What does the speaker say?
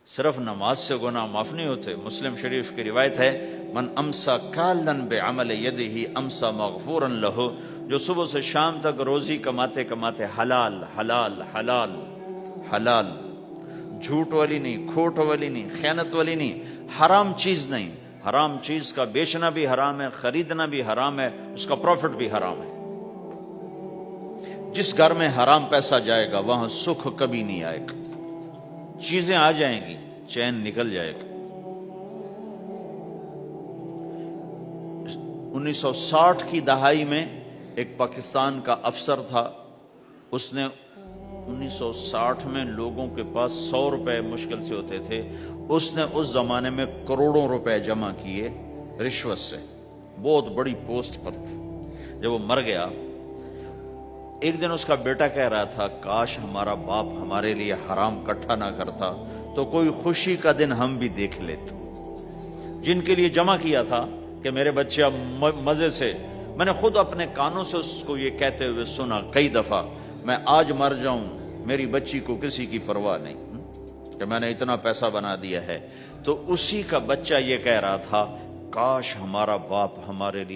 صرف نماز سے گناہ معاف نہیں ہوتے. مسلم شریف کی روایت ہے من امسا کالن بعمل یدہ امسا مغفورا لہ، جو صبح سے شام تک روزی کماتے کماتے حلال حلال حلال حلال، جھوٹ والی نہیں، کھوٹ والی نہیں، خیانت والی نہیں، حرام چیز نہیں. حرام چیز کا بیچنا بھی حرام ہے، خریدنا بھی حرام ہے، اس کا پروفٹ بھی حرام ہے. جس گھر میں حرام پیسہ جائے گا وہاں سکھ کبھی نہیں آئے گا. چیزیں آ جائیں گی، چین نکل جائے گا. 1960 کی دہائی میں ایک پاکستان کا افسر تھا، اس نے 1960 میں لوگوں کے پاس 100 روپے مشکل سے ہوتے تھے، اس نے اس زمانے میں کروڑوں روپے جمع کیے رشوت سے. بہت بڑی پوسٹ پر تھا. جب وہ مر گیا، ایک دن اس کا بیٹا کہہ رہا تھا کاش ہمارا باپ ہمارے لیے حرام اکٹھا نہ کرتا تو کوئی خوشی کا دن ہم بھی دیکھ لیتے. جن کے لیے جمع کیا تھا کہ میرے بچے اب مزے سے، میں نے خود اپنے کانوں سے اس کو یہ کہتے ہوئے سنا کئی دفعہ، میں آج مر جاؤں میری بچی کو کسی کی پرواہ نہیں کہ میں نے اتنا پیسہ بنا دیا ہے. تو اسی کا بچہ یہ کہہ رہا تھا کاش ہمارا باپ ہمارے لیے